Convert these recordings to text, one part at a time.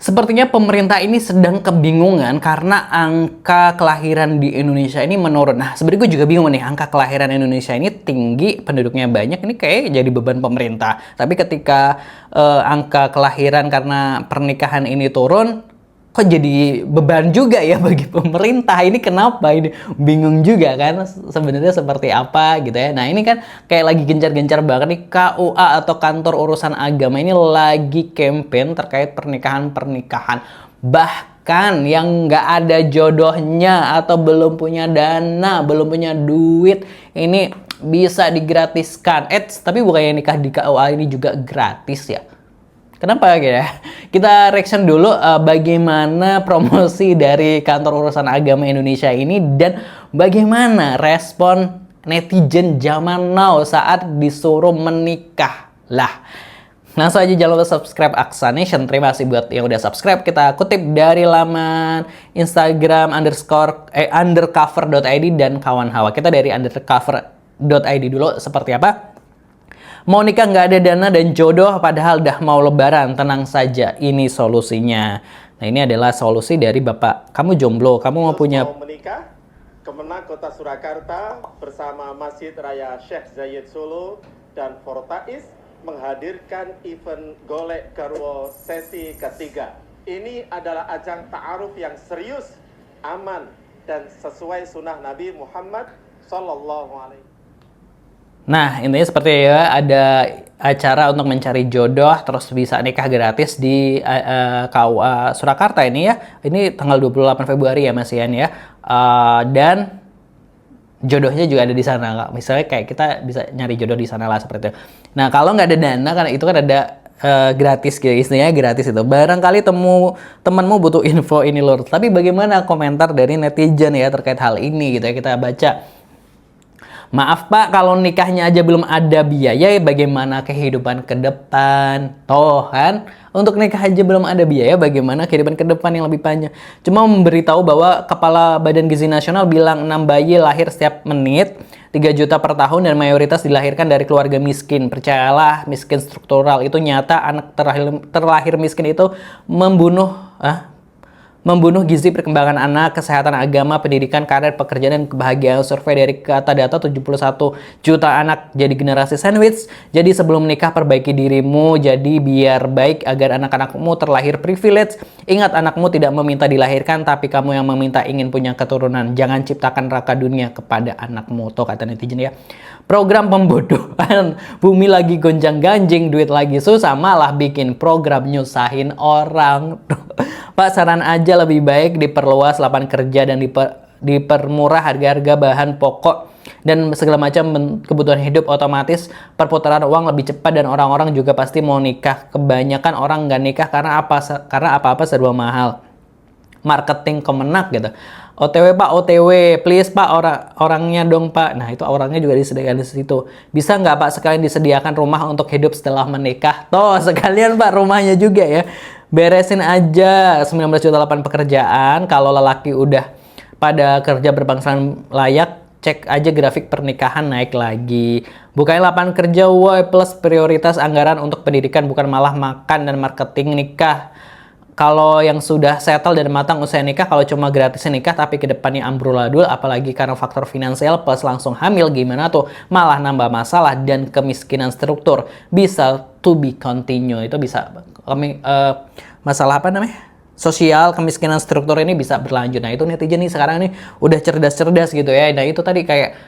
Sepertinya pemerintah ini sedang kebingungan karena angka kelahiran di Indonesia ini menurun. Nah, sebenarnya gue juga bingung nih, angka kelahiran Indonesia ini tinggi, penduduknya banyak, ini kayak jadi beban pemerintah. Tapi ketika angka kelahiran karena pernikahan ini turun, kok jadi beban juga ya bagi pemerintah. Ini kenapa? Ini bingung juga kan sebenarnya seperti apa gitu ya. Nah, ini kan kayak lagi gencar-gencar banget nih, KUA atau Kantor Urusan Agama ini lagi campaign terkait pernikahan-pernikahan. Bahkan yang nggak ada jodohnya atau belum punya dana, belum punya duit, ini bisa digratiskan. Tapi bukannya nikah di KUA ini juga gratis ya? Kenapa ya? Kita reaction dulu bagaimana promosi dari Kantor Urusan Agama Indonesia ini dan bagaimana respon netizen zaman now saat disuruh menikah. Lah, langsung aja jangan lupa subscribe Aksa Nation. Terima kasih buat yang udah subscribe. Kita kutip dari laman Instagram undercover.id dan kawan hawa. Kita dari undercover.id dulu seperti apa? Mau nikah nggak ada dana dan jodoh padahal dah mau lebaran, tenang saja, ini solusinya. Nah, ini adalah solusi dari Bapak. Kamu jomblo, kamu mau punya... Mau menikah, Kemenang Kota Surakarta bersama Masjid Raya Syekh Zayed Solo dan Fortais menghadirkan event Golek Garwo sesi ketiga. Ini adalah ajang ta'aruf yang serius, aman, dan sesuai sunnah Nabi Muhammad Sallallahu Alaihi. Nah, intinya seperti ya, ada acara untuk mencari jodoh, terus bisa nikah gratis di KUA Surakarta ini ya. Ini tanggal 28 Februari ya Mas Ian ya. Dan jodohnya juga ada di sana. Misalnya kayak kita bisa nyari jodoh di sana lah seperti itu. Nah, kalau nggak ada dana, kan itu kan ada gratis gitu, istilahnya gratis itu. Barangkali temanmu butuh info ini lur. Tapi bagaimana komentar dari netizen ya terkait hal ini gitu ya, kita baca. Maaf Pak, kalau nikahnya aja belum ada biaya, bagaimana kehidupan ke depan? Toh kan, untuk nikah aja belum ada biaya, bagaimana kehidupan ke depan yang lebih panjang? Cuma memberitahu bahwa Kepala Badan Gizi Nasional bilang 6 bayi lahir setiap menit, 3 juta per tahun, dan mayoritas dilahirkan dari keluarga miskin. Percayalah, miskin struktural itu nyata. Anak terlahir miskin itu membunuh gizi perkembangan anak, kesehatan agama, pendidikan, karir, pekerjaan, dan kebahagiaan. Survei dari Kata Data 71 juta anak jadi generasi sandwich. Jadi sebelum menikah perbaiki dirimu, jadi biar baik agar anak-anakmu terlahir privilege. Ingat, anakmu tidak meminta dilahirkan, tapi kamu yang meminta ingin punya keturunan. Jangan ciptakan neraka dunia kepada anakmu, tuh kata netizen ya. Program pembodohan, bumi lagi gonjang-ganjing, duit lagi susah, malah bikin program nyusahin orang. Pak, saran aja lebih baik diperluas lapangan kerja dan dipermurah harga-harga bahan pokok dan segala macam kebutuhan hidup, otomatis perputaran uang lebih cepat dan orang-orang juga pasti mau nikah. Kebanyakan orang nggak nikah karena apa-apa serba mahal. Marketing kemenak gitu. OTW Pak, OTW, please Pak, orangnya dong Pak. Nah, itu orangnya juga disediakan di situ. Bisa nggak Pak sekalian disediakan rumah untuk hidup setelah menikah? Toh sekalian Pak rumahnya juga ya. Beresin aja 19 juta lapangan pekerjaan. Kalau lelaki udah pada kerja berpenghasilan layak, cek aja grafik pernikahan naik lagi. Bukain lapangan kerja, woi, plus prioritas anggaran untuk pendidikan, bukan malah makan dan marketing nikah. Kalau yang sudah settle dan matang usia nikah, kalau cuma gratis nikah tapi kedepannya amburadul, apalagi karena faktor finansial plus langsung hamil, gimana tuh? Malah nambah masalah dan kemiskinan struktur. Bisa to be continue, itu bisa masalah apa namanya? Sosial, kemiskinan struktur ini bisa berlanjut. Nah, itu netizen nih sekarang nih udah cerdas-cerdas gitu ya. Nah, itu tadi kayak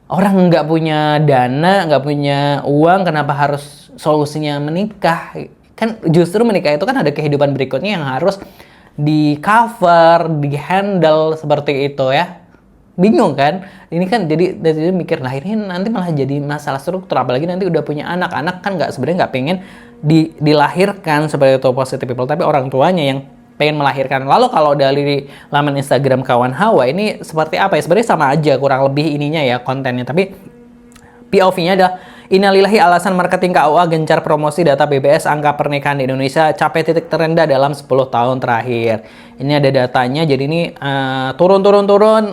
orang nggak punya dana, nggak punya uang, kenapa harus solusinya menikah? Kan justru menikah itu kan ada kehidupan berikutnya yang harus di cover, di handle seperti itu ya. Bingung kan? Ini kan jadi mikir, nah ini nanti malah jadi masalah struktur, apalagi nanti udah punya anak kan sebenarnya nggak pengen dilahirkan seperti itu positive people, tapi orang tuanya yang pengen melahirkan. Lalu kalau dari laman Instagram kawan hawa ini seperti apa ya? Sebenarnya sama aja kurang lebih ininya ya kontennya, tapi POV-nya adalah innalillahi, alasan marketing KUA gencar promosi data BBS, angka pernikahan di Indonesia capai titik terendah dalam 10 tahun terakhir. Ini ada datanya, jadi ini turun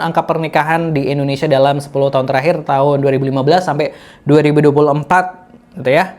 angka pernikahan di Indonesia dalam 10 tahun terakhir tahun 2015 sampai 2024 gitu ya.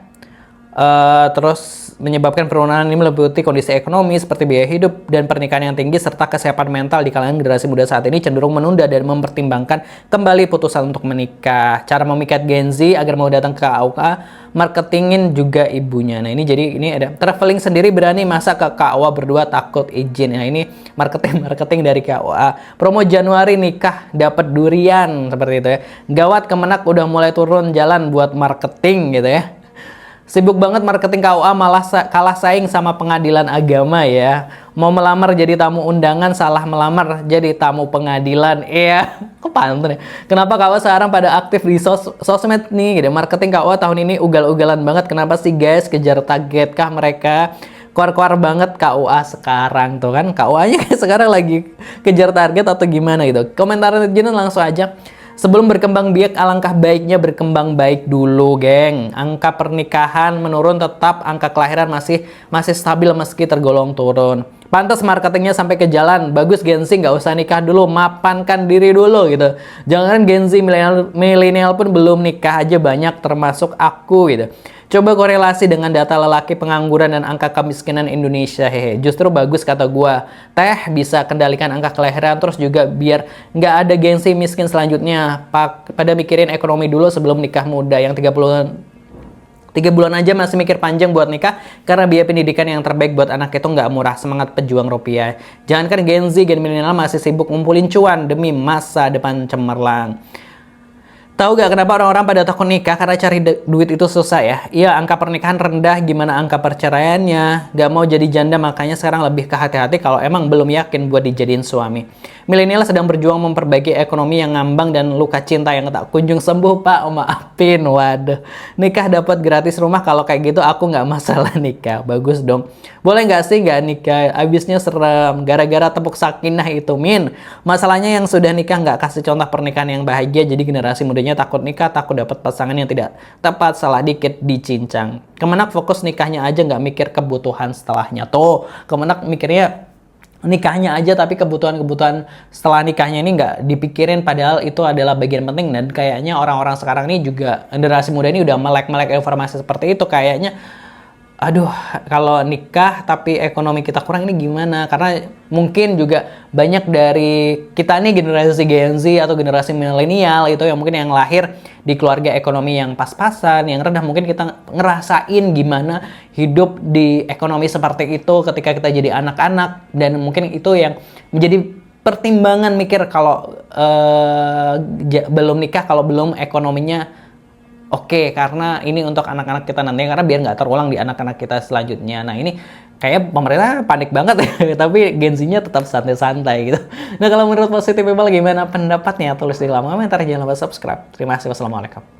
Terus menyebabkan penurunan ini meliputi kondisi ekonomi seperti biaya hidup dan pernikahan yang tinggi serta kesiapan mental di kalangan generasi muda saat ini cenderung menunda dan mempertimbangkan kembali putusan untuk menikah. Cara memikat Gen Z agar mau datang ke KUA, marketingin juga ibunya. Nah, ini ada traveling sendiri berani masa ke KUA berdua takut izin. Nah, ini marketing dari KUA. Promo Januari nikah dapat durian seperti itu ya. Gawat Kemenak udah mulai turun jalan buat marketing gitu ya. Sibuk banget marketing KUA malah kalah saing sama pengadilan agama ya. Mau melamar jadi tamu undangan salah melamar jadi tamu pengadilan. Iya, kok pantun ya. Kenapa KUA sekarang pada aktif di sosmed nih gitu. Marketing KUA tahun ini ugal-ugalan banget. Kenapa sih guys, kejar target kah mereka? Keluar-keluar banget KUA sekarang tuh kan. KUA-nya sekarang lagi kejar target atau gimana gitu. Komentar netizen langsung aja. Sebelum berkembang biak, alangkah baiknya berkembang baik dulu, geng. Angka pernikahan menurun, tetap angka kelahiran masih stabil meski tergolong turun. Pantas marketingnya sampai ke jalan. Bagus Gen Z, nggak usah nikah dulu, mapankan diri dulu gitu. Jangan Gen Z milenial pun belum nikah aja banyak, termasuk aku gitu. Coba korelasi dengan data lelaki pengangguran dan angka kemiskinan Indonesia. Hehe, justru bagus kata gua. Teh bisa kendalikan angka kelahiran, terus juga biar nggak ada gengsi miskin selanjutnya. Pada mikirin ekonomi dulu sebelum nikah muda. Yang 3 bulan aja masih mikir panjang buat nikah karena biaya pendidikan yang terbaik buat anak itu nggak murah. Semangat pejuang rupiah. Jangankan Gen Z, Gen milenial masih sibuk ngumpulin cuan demi masa depan cemerlang. Tahu gak kenapa orang-orang pada takut nikah? Karena cari duit itu susah ya. Iya, angka pernikahan rendah, gimana angka perceraiannya? Gak mau jadi janda, makanya sekarang lebih ke hati-hati kalau emang belum yakin buat dijadiin suami. Milenial sedang berjuang memperbaiki ekonomi yang ngambang dan luka cinta yang tak kunjung sembuh, Pak. Maafin, waduh. Nikah dapat gratis rumah, kalau kayak gitu aku nggak masalah nikah. Bagus dong. Boleh nggak sih nggak nikah? Abisnya serem, gara-gara tepuk sakinah itu, Min. Masalahnya yang sudah nikah nggak kasih contoh pernikahan yang bahagia, jadi generasi mudanya takut nikah, takut dapat pasangan yang tidak tepat, salah dikit dicincang. Kemenak fokus nikahnya aja, nggak mikir kebutuhan setelahnya. Tuh, Kemenak mikirnya nikahnya aja, tapi kebutuhan setelah nikahnya ini nggak dipikirin, padahal itu adalah bagian penting. Dan kayaknya orang-orang sekarang ini juga, generasi muda ini udah melek-melek informasi seperti itu. Kayaknya aduh, kalau nikah tapi ekonomi kita kurang ini gimana? Karena mungkin juga banyak dari kita nih generasi Gen Z atau generasi milenial itu yang mungkin yang lahir di keluarga ekonomi yang pas-pasan, yang rendah. Mungkin kita ngerasain gimana hidup di ekonomi seperti itu ketika kita jadi anak-anak, dan mungkin itu yang menjadi pertimbangan mikir kalau belum nikah, kalau belum ekonominya oke, karena ini untuk anak-anak kita nanti, karena biar nggak terulang di anak-anak kita selanjutnya. Nah, ini kayak pemerintah panik banget ya, tapi Gen Z-nya tetap santai-santai gitu. Nah, kalau menurut Positive People gimana pendapatnya? Tulis di kolom komentar, jangan lupa subscribe. Terima kasih, wassalamualaikum.